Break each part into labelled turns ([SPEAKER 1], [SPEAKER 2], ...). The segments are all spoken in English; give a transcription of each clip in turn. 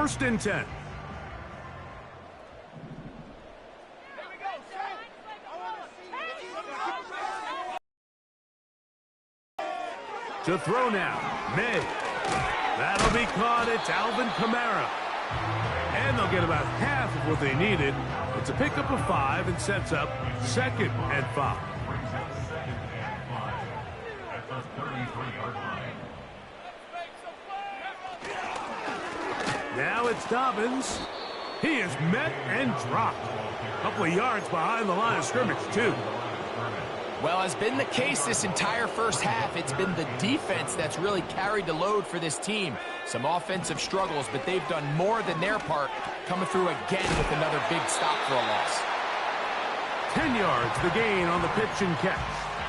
[SPEAKER 1] first and 10. To throw now, May. That'll be caught. It's Alvin Kamara. And they'll get about half of what they needed. It's a pickup of 5 and sets up 2nd and 5. Now it's Dobbins. He is met and dropped. A couple of yards behind the line of scrimmage, too.
[SPEAKER 2] Well, as been the case this entire first half, it's been the defense that's really carried the load for this team. Some offensive struggles, but they've done more than their part, coming through again with another big stop for a loss.
[SPEAKER 1] 10 yards, the gain on the pitch and catch.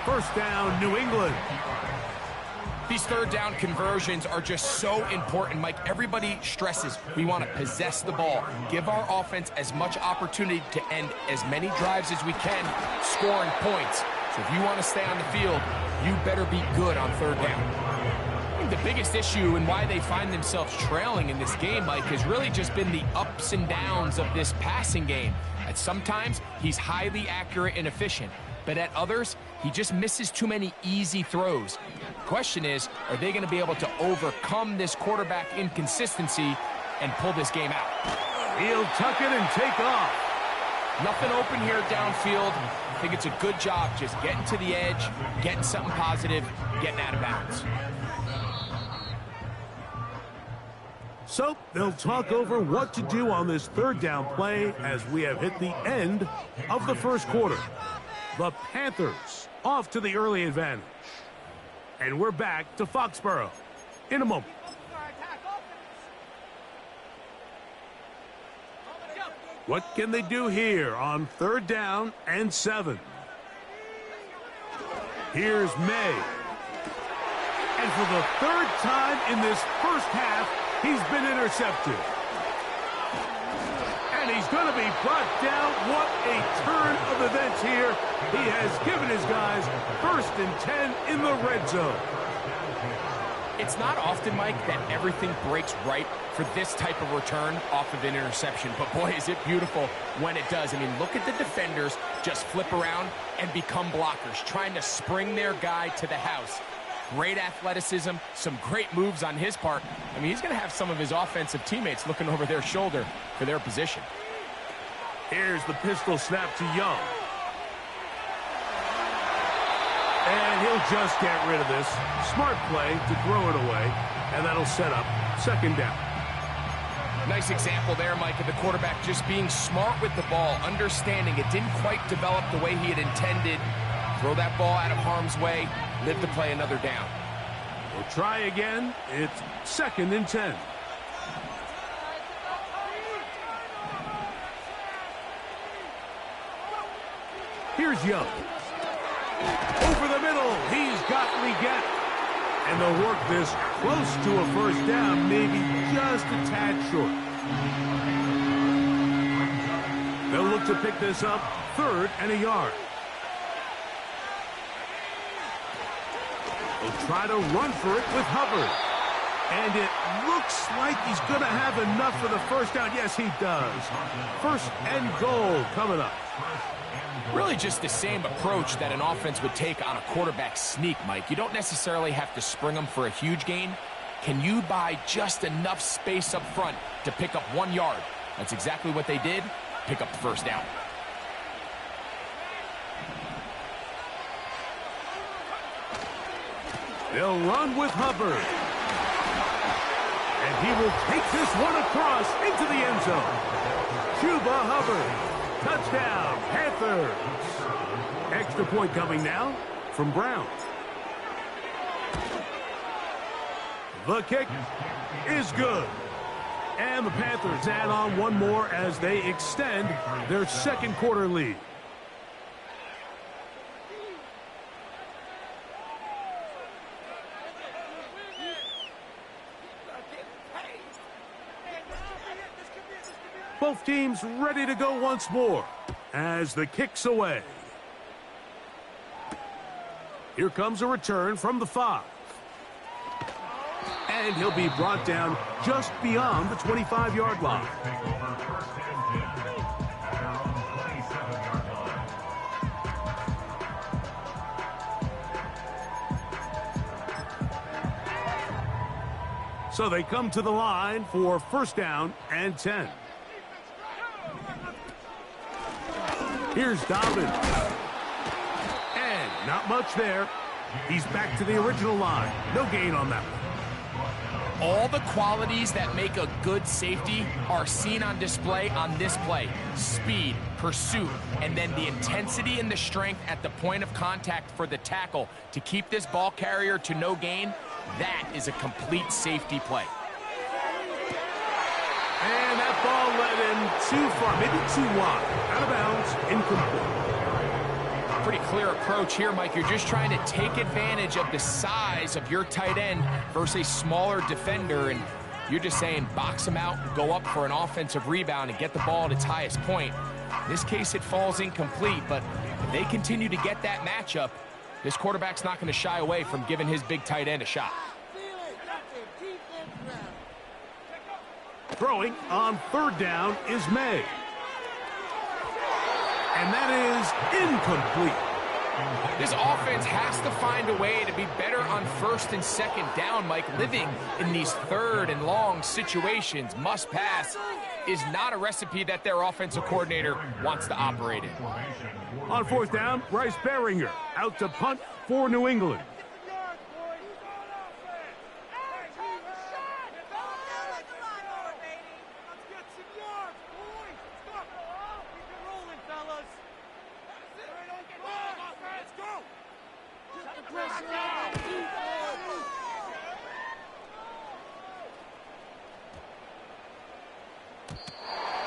[SPEAKER 1] First down, New England.
[SPEAKER 2] These third down conversions are just so important, Mike. Everybody stresses we want to possess the ball, give our offense as much opportunity to end as many drives as we can, scoring points. So if you want to stay on the field, you better be good on third down. I think the biggest issue and why they find themselves trailing in this game, Mike, has really just been the ups and downs of this passing game. At sometimes, he's highly accurate and efficient, but at others, he just misses too many easy throws. The question is, are they going to be able to overcome this quarterback inconsistency and pull this game out?
[SPEAKER 1] He'll tuck it and take off.
[SPEAKER 2] Nothing open here downfield. I think it's a good job just getting to the edge, getting something positive, getting out of bounds.
[SPEAKER 1] So they'll talk over what to do on this third down play as we have hit the end of the first quarter. The Panthers off to the early advantage. And we're back to Foxborough in a moment. What can they do here on third down and 7? Here's May. And for the third time in this first half, he's been intercepted. And he's going to be brought down. What a turn of events here. He has given his guys first and 10 in the red zone.
[SPEAKER 2] It's not often, Mike, that everything breaks right for this type of return off of an interception. But, boy, is it beautiful when it does. I mean, look at the defenders just flip around and become blockers, trying to spring their guy to the house. Great athleticism, some great moves on his part. I mean, he's going to have some of his offensive teammates looking over their shoulder for their position.
[SPEAKER 1] Here's the pistol snap to Young. And he'll just get rid of this. Smart play to throw it away, and that'll set up second down.
[SPEAKER 2] Nice example there, Mike, of the quarterback just being smart with the ball, understanding it didn't quite develop the way he had intended. Throw that ball out of harm's way, live to play another down.
[SPEAKER 1] We'll try again. It's second and 10. Here's Young. Over the middle, he's got Leggett. And they'll work this close to a first down, maybe just a tad short. They'll look to pick this up, 3rd and a yard. They'll try to run for it with Hubbard. And it looks like he's going to have enough for the first down. Yes, he does. First and goal coming up.
[SPEAKER 2] Really just the same approach that an offense would take on a quarterback sneak, Mike. You don't necessarily have to spring them for a huge gain. Can you buy just enough space up front to pick up 1 yard? That's exactly what they did. Pick up the first down.
[SPEAKER 1] They'll run with Hubbard. And he will take this one across into the end zone. Chuba Hubbard. Touchdown, Panthers. Extra point coming now from Brown. The kick is good. And the Panthers add on one more as they extend their second quarter lead. Both teams ready to go once more as the kick's away. Here comes a return from the 5. and he'll be brought down just beyond the 25-yard line. So they come to the line for first down and 10. Here's Dobbin. And not much there. He's back to the original line. No gain on that one.
[SPEAKER 2] All the qualities that make a good safety are seen on display on this play. Speed, pursuit, and then the intensity and the strength at the point of contact for the tackle to keep this ball carrier to no gain. That is a complete safety play.
[SPEAKER 1] And that ball led him too far, maybe too wide. Out of bounds, incomplete.
[SPEAKER 2] Pretty clear approach here, Mike. You're just trying to take advantage of the size of your tight end versus a smaller defender, and you're just saying box him out, go up for an offensive rebound, and get the ball at its highest point. In this case, it falls incomplete, but if they continue to get that matchup, this quarterback's not going to shy away from giving his big tight end a shot.
[SPEAKER 1] Throwing on third down is May. And that is incomplete.
[SPEAKER 2] This offense has to find a way to be better on first and second down, Mike. Living in these third and long situations, must pass, is not a recipe that their offensive coordinator wants to operate in.
[SPEAKER 1] On fourth down, Bryce Behringer out to punt for New England.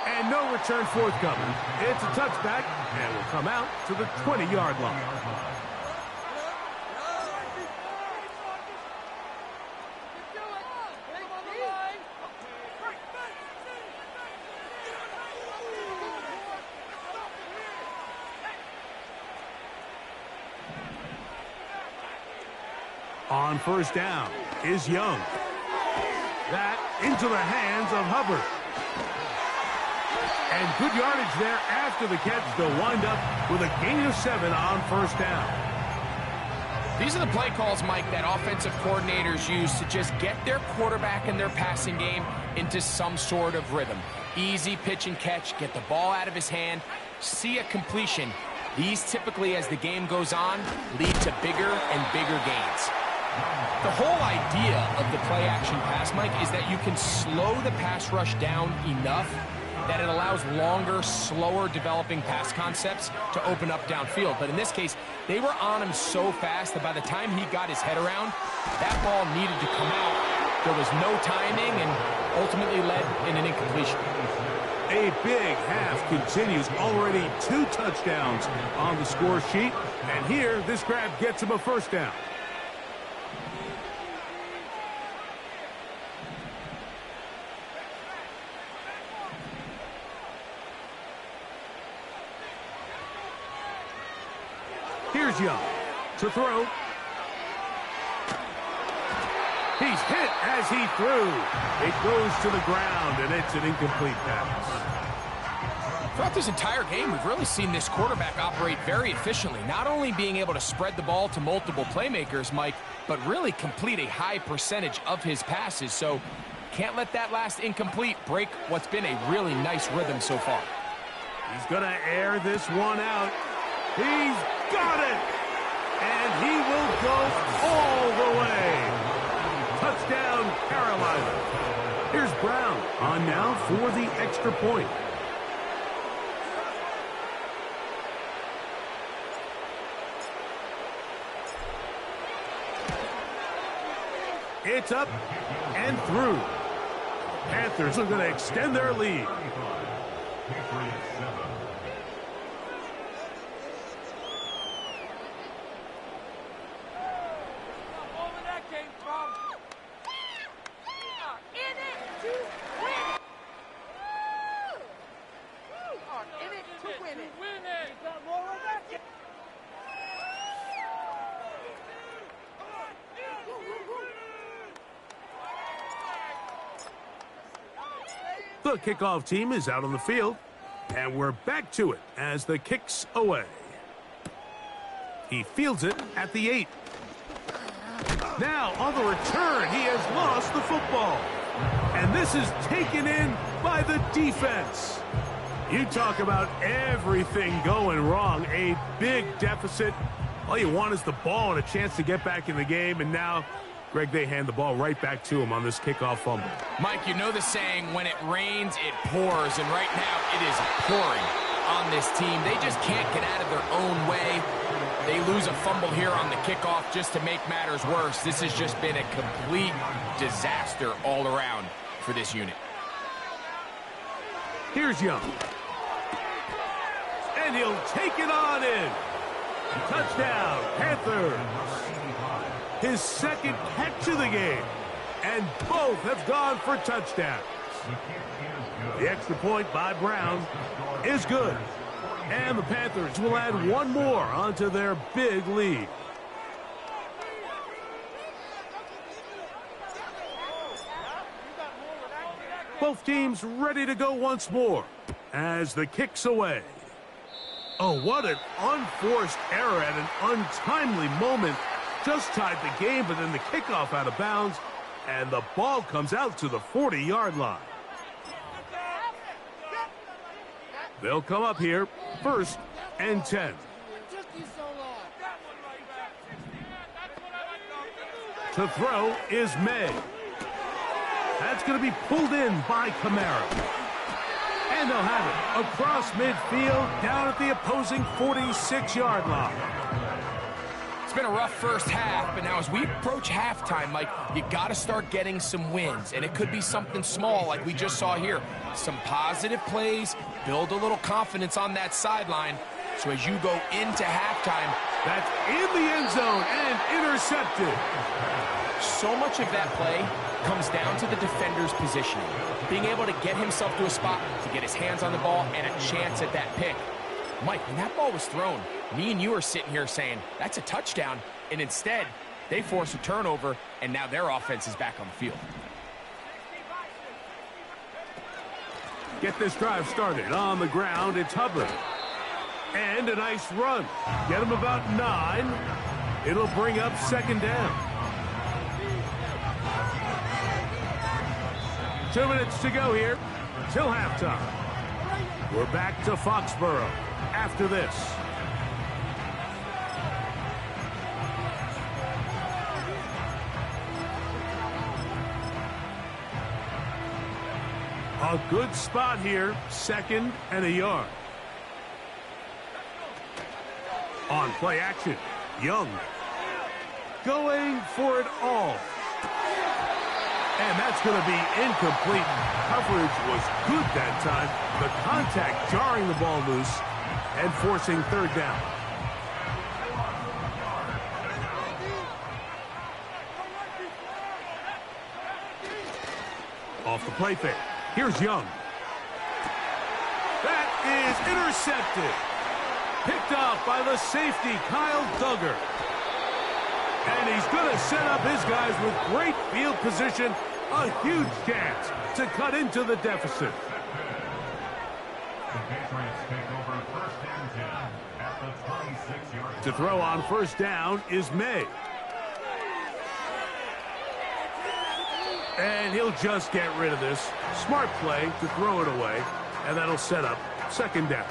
[SPEAKER 1] And no return forthcoming. It's a touchback, and will come out to the 20-yard line. On first down is Young. That into the hands of Hubbard. And good yardage there after the catch. They'll wind up with a gain of 7 on first down.
[SPEAKER 2] These are the play calls, Mike, that offensive coordinators use to just get their quarterback and their passing game into some sort of rhythm. Easy pitch and catch, get the ball out of his hand, see a completion. These typically, as the game goes on, lead to bigger and bigger gains. The whole idea of the play-action pass, Mike, is that you can slow the pass rush down enough that it allows longer, slower developing pass concepts to open up downfield. But in this case, they were on him so fast that by the time he got his head around, that ball needed to come out. There was no timing and ultimately led in an incompletion.
[SPEAKER 1] A big half continues. Already 2 touchdowns on the score sheet. And here, this grab gets him a first down. Here's Young to throw. He's hit as he threw. It goes to the ground, and it's an incomplete pass.
[SPEAKER 2] Throughout this entire game, we've really seen this quarterback operate very efficiently, not only being able to spread the ball to multiple playmakers, Mike, but really complete a high percentage of his passes. So can't let that last incomplete break what's been a really nice rhythm so far.
[SPEAKER 1] He's going to air this one out. He's got it! And he will go all the way. Touchdown, Carolina. Here's Brown on now for the extra point. It's up and through. Panthers are going to extend their lead. The kickoff team is out on the field, and we're back to it as the kick's away. He fields it at the 8. Now, on the return, he has lost the football. And this is taken in by the defense. You talk about everything going wrong. A big deficit. All you want is the ball and a chance to get back in the game. And now, Greg, they hand the ball right back to him on this kickoff fumble.
[SPEAKER 2] Mike, you know the saying, when it rains, it pours. And right now, it is pouring on this team. They just can't get out of their own way. They lose a fumble here on the kickoff just to make matters worse. This has just been a complete disaster all around for this unit.
[SPEAKER 1] Here's Young. And he'll take it on in. Touchdown, Panthers. His second catch of the game. And both have gone for touchdowns. The extra point by Brown is good. And the Panthers will add one more onto their big lead. Both teams ready to go once more as the kick's away. Oh, what an unforced error at an untimely moment. Just tied the game, but then the kickoff out of bounds, and the ball comes out to the 40-yard line. They'll come up here, 1st and 10. To throw is May. That's going to be pulled in by Kamara. And they'll have it across midfield, down at the opposing 46-yard line.
[SPEAKER 2] It's been a rough first half, but now as we approach halftime, Mike, you got to start getting some wins. And it could be something small like we just saw here. Some positive plays, build a little confidence on that sideline. So as you go into halftime,
[SPEAKER 1] that's in the end zone and intercepted.
[SPEAKER 2] So much of that play comes down to the defender's positioning. Being able to get himself to a spot to get his hands on the ball and a chance at that pick. Mike, when that ball was thrown, me and you are sitting here saying, that's a touchdown. And instead, they force a turnover, and now their offense is back on the field.
[SPEAKER 1] Get this drive started on the ground. It's Hubbard. And a nice run. Get him about 9. It'll bring up 2nd down. 2 minutes to go here till halftime. We're back to Foxborough after this. A good spot here, 2nd and a yard. On play action, Young going for it all. And that's going to be incomplete. Coverage was good that time. The contact jarring the ball loose and forcing 3rd down. Off the play fake. Here's Young. That is intercepted. Picked off by the safety, Kyle Duggar. And he's going to set up his guys with great field position. A huge chance to cut into the deficit. To throw on 1st down is May. And he'll just get rid of this. Smart play to throw it away. And that'll set up 2nd down.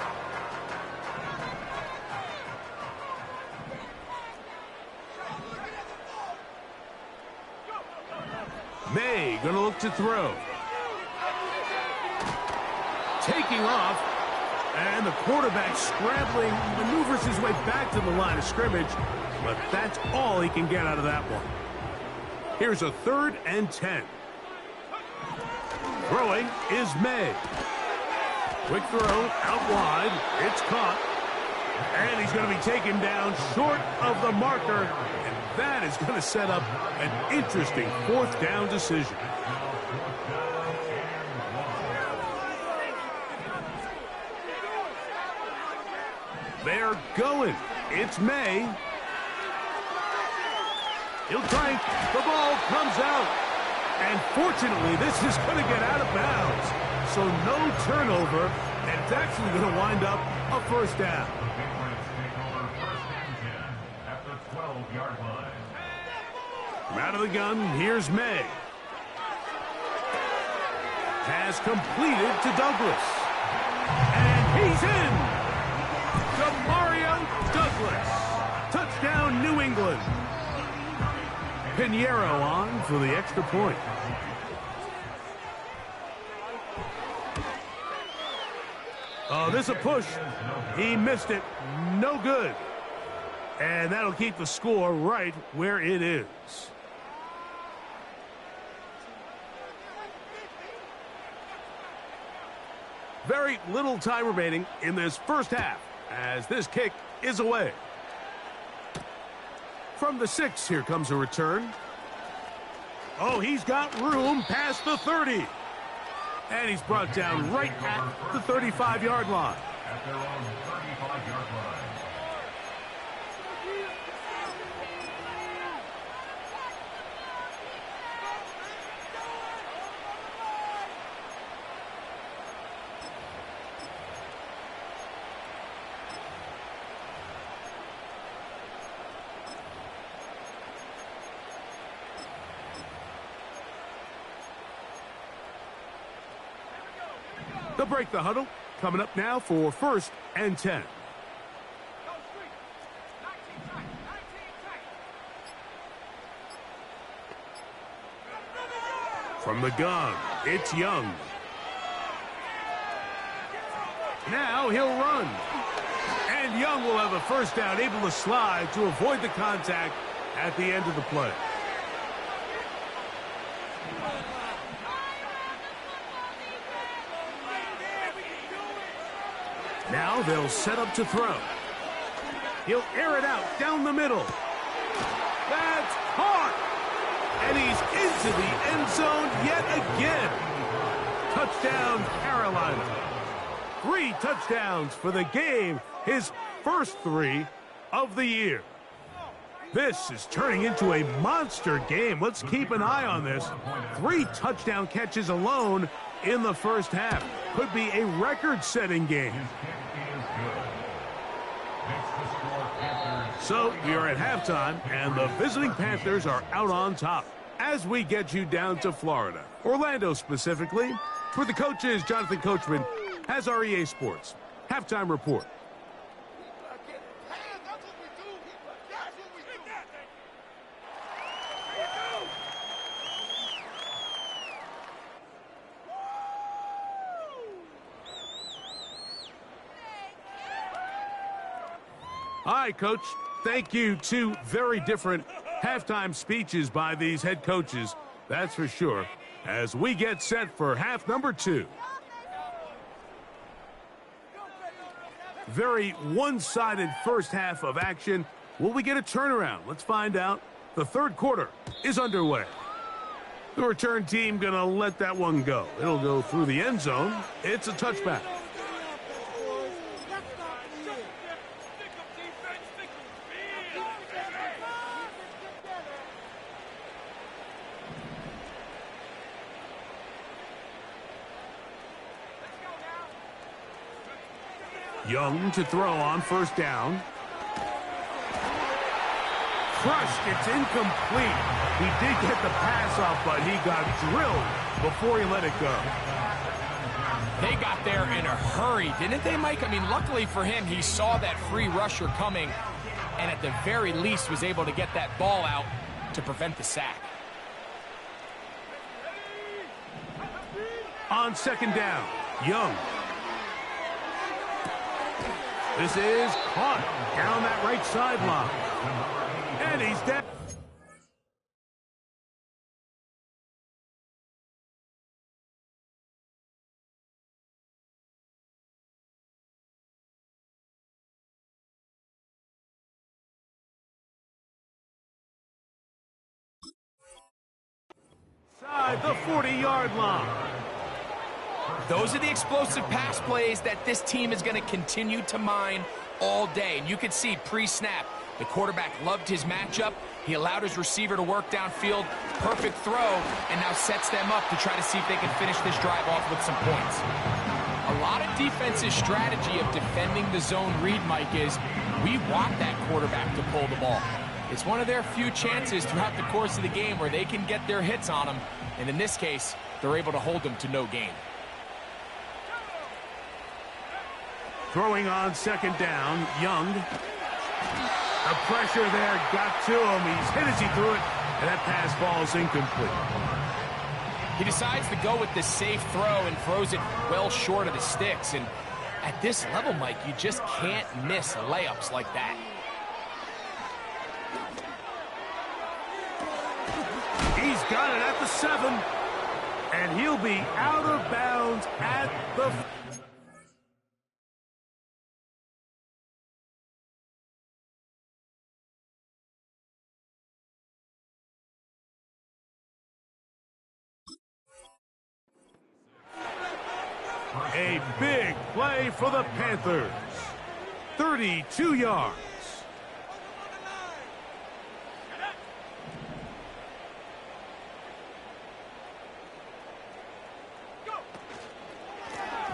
[SPEAKER 1] May going to look to throw. Taking off. And the quarterback scrambling, maneuvers his way back to the line of scrimmage. But that's all he can get out of that one. Here's a 3rd and 10. Throwing is May. Quick throw out wide. It's caught. And he's going to be taken down short of the marker. And that is going to set up an interesting 4th down decision. They're going. It's May. He'll try. The ball comes out. And fortunately, this is going to get out of bounds. so no turnover, and it's actually going to wind up a first down. From out of the gun, here's May. Pass completed to Douglas. And he's in! Demario Douglas. Touchdown, New England. Pinheiro on for the extra point. Oh, this is a push. He missed it. No good. And that'll keep the score right where it is. Very little time remaining in this first half as this kick is away. From the 6, here comes a return. Oh, he's got room past the 30. And he's brought down right at the 35-yard line. At their own 35-yard line. They'll break the huddle. Coming up now for 1st and 10. From the gun, it's Young. Now he'll run. And Young will have a first down, able to slide to avoid the contact at the end of the play. Now they'll set up to throw. He'll air it out down the middle. That's caught. And he's into the end zone yet again. Touchdown, Carolina. 3 touchdowns for the game. His first 3 of the year. This is turning into a monster game. Let's keep an eye on this. 3 touchdown catches alone in the first half. Could be a record-setting game. So we are at halftime, and the visiting Panthers are out on top as we get you down to Florida, Orlando specifically. For the coaches, Jonathan Coachman has our EA Sports halftime report. All right, Coach. Thank you. 2 very different halftime speeches by these head coaches, that's for sure, as we get set for half number 2. Very one-sided first half of action. Will we get a turnaround? Let's find out. The third quarter is underway. The return team going to let that one go. It'll go through the end zone. It's a touchback. Young to throw on first down. Crushed. It's incomplete. He did get the pass off, but he got drilled before he let it go.
[SPEAKER 2] They got there in a hurry, didn't they, Mike? I mean, luckily for him, he saw that free rusher coming and at the very least was able to get that ball out to prevent the sack.
[SPEAKER 1] On second down, Young. This is caught down that right sideline. And he's down. Side the 40-yard line.
[SPEAKER 2] Those are the explosive pass plays that this team is going to continue to mine all day. And you can see pre-snap, The quarterback loved his matchup. He allowed his receiver to work downfield. Perfect throw, and now sets them up to try to see if they can finish this drive off with some points. A lot of defense's strategy of defending the zone read, Mike, is we want that quarterback to pull the ball. It's one of their few chances throughout the course of the game where they can get their hits on them, and in this case, they're able to hold them to no gain.
[SPEAKER 1] Throwing on second down, Young. The pressure there got to him. He's hit as he threw it, and that pass falls incomplete.
[SPEAKER 2] He decides to go with the safe throw and throws it well short of the sticks. And at this level, Mike, you just can't miss layups like that.
[SPEAKER 1] He's got it at the 7, and he'll be out of bounds at the... A big play for the Panthers. 32 yards.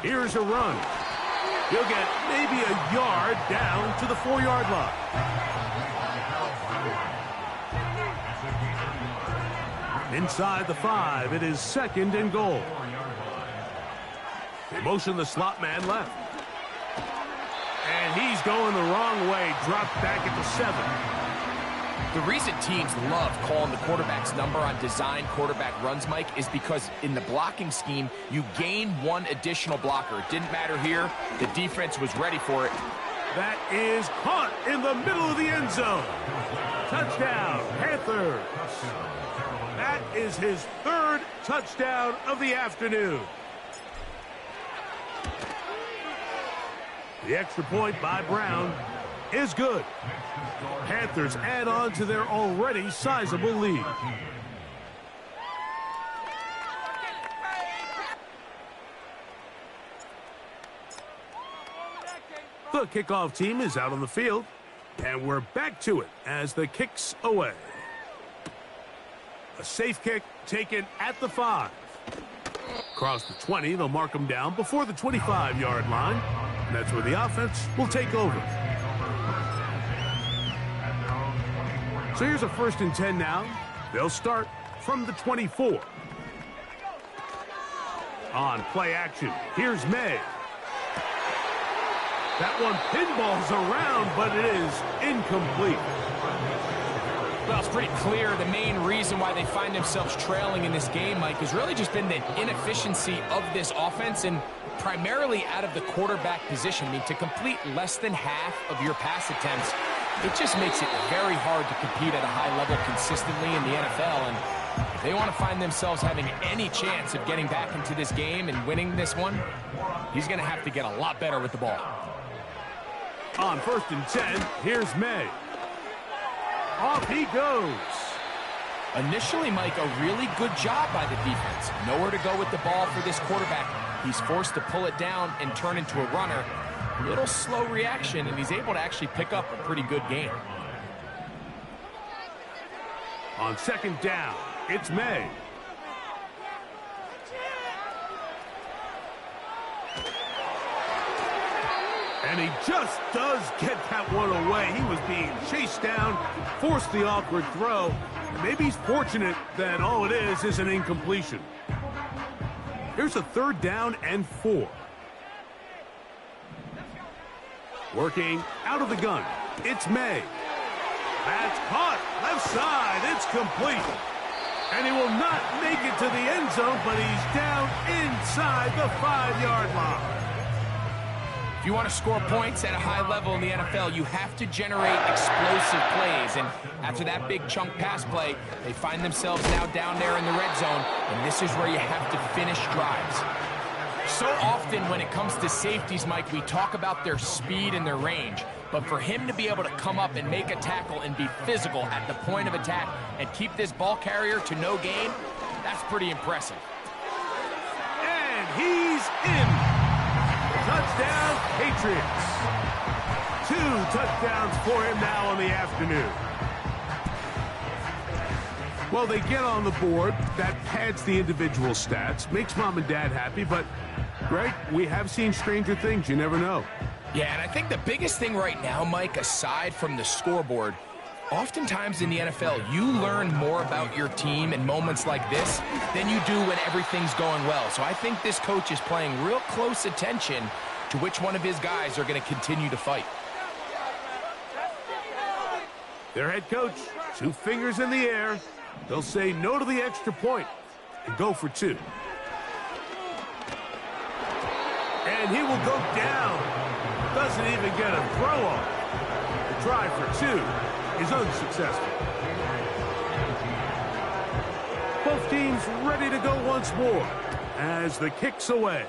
[SPEAKER 1] Here's a run. He'll get maybe a yard down to the 4-yard line. Inside the 5, it is 2nd and goal. They motion the slot man left. And he's going the wrong way, dropped back at the 7.
[SPEAKER 2] The reason teams love calling the quarterback's number on design quarterback runs, Mike, is because in the blocking scheme, you gain one additional blocker. It didn't matter here. The defense was ready for it.
[SPEAKER 1] That is caught in the middle of the end zone. Touchdown, Panthers. That is his 3rd touchdown of the afternoon. The extra point by Brown is good. Panthers add on to their already sizable lead. The kickoff team is out on the field, and we're back to it as the kick's away. A safe kick taken at the 5. Across the 20, they'll mark them down before the 25-yard line. And that's where the offense will take over. So here's a 1st and 10 now. They'll start from the 24. On play action, here's May. That one pinballs around, but it is incomplete.
[SPEAKER 2] Well, it's pretty clear the main reason why they find themselves trailing in this game, Mike, has really just been the inefficiency of this offense and primarily out of the quarterback position. I mean, to complete less than half of your pass attempts, it just makes it very hard to compete at a high level consistently in the NFL. And if they want to find themselves having any chance of getting back into this game and winning this one, he's going to have to get a lot better with the ball.
[SPEAKER 1] On 1st and 10, here's May. Off he goes.
[SPEAKER 2] Initially, Mike, a really good job by the defense. Nowhere to go with the ball for this quarterback. He's forced to pull it down and turn into a runner. A little slow reaction, and he's able to actually pick up a pretty good game.
[SPEAKER 1] On 2nd down, it's May. And he just does get that one away. He was being chased down, forced the awkward throw. Maybe he's fortunate that all it is an incompletion. Here's a 3rd down and 4. Working out of the gun, it's May. That's caught, left side, it's complete. And he will not make it to the end zone, but he's down inside the 5-yard line.
[SPEAKER 2] If you want to score points at a high level in the NFL, you have to generate explosive plays. And after that big chunk pass play, they find themselves now down there in the red zone, and this is where you have to finish drives. So often when it comes to safeties, Mike, we talk about their speed and their range. But for him to be able to come up and make a tackle and be physical at the point of attack and keep this ball carrier to no gain, that's pretty impressive.
[SPEAKER 1] And he's in. Touchdown, Patriots. 2 touchdowns for him now in the afternoon. Well, they get on the board. That pads the individual stats, makes mom and dad happy, but, Greg, we have seen stranger things. You never know.
[SPEAKER 2] Yeah, and I think the biggest thing right now, Mike, aside from the scoreboard, oftentimes in the NFL, you learn more about your team in moments like this than you do when everything's going well. So I think this coach is paying real close attention to which one of his guys are going to continue to fight.
[SPEAKER 1] Their head coach, 2 fingers in the air. They'll say no to the extra point and go for 2. And he will go down. Doesn't even get a throw on. The try for 2 is unsuccessful. Both teams ready to go once more as the kick's away.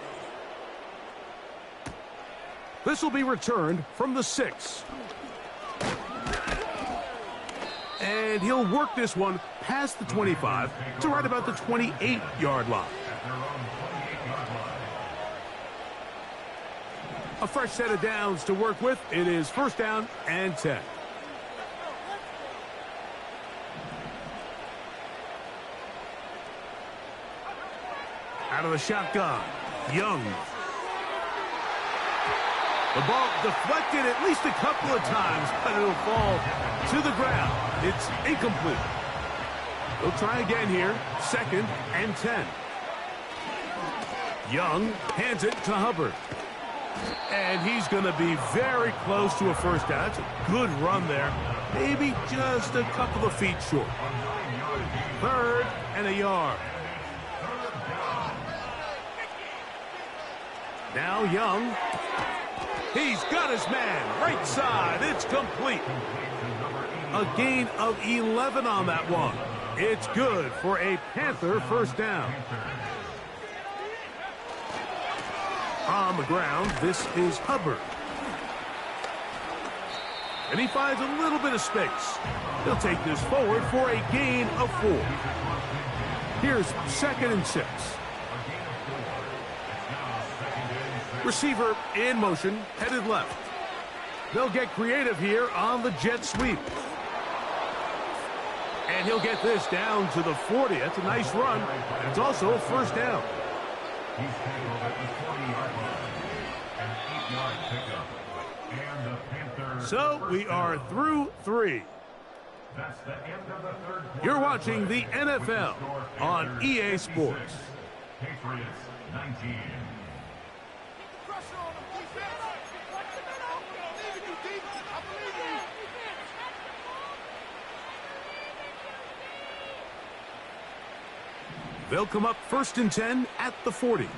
[SPEAKER 1] This will be returned from the 6. And he'll work this one past the 25 to right about the 28-yard line. A fresh set of downs to work with. It is 1st down and 10. Out of the shotgun, Young. The ball deflected at least a couple of times, but it'll fall to the ground. It's incomplete. They'll try again here. 2nd and 10. Young hands it to Hubbard. And he's going to be very close to a 1st down. That's a good run there. Maybe just a couple of feet short. 3rd and a yard. Now Young. He's got his man. Right side. It's complete. A gain of 11 on that one. It's good for a Panther 1st down. On the ground, this is Hubbard. And he finds a little bit of space. He'll take this forward for a gain of 4. Here's 2nd and 6. Receiver in motion, headed left. They'll get creative here on the jet sweep. And he'll get this down to the 40. That's a nice run. It's also a 1st down.
[SPEAKER 3] He's tackled at the 40-yard line. An 8-yard pickup. And the Panthers.
[SPEAKER 1] So we are through 3.
[SPEAKER 3] That's the end of the 3rd quarter.
[SPEAKER 1] You're watching the NFL on EA Sports.
[SPEAKER 3] Patriots 19.
[SPEAKER 1] They'll come up 1st and 10 at the 40.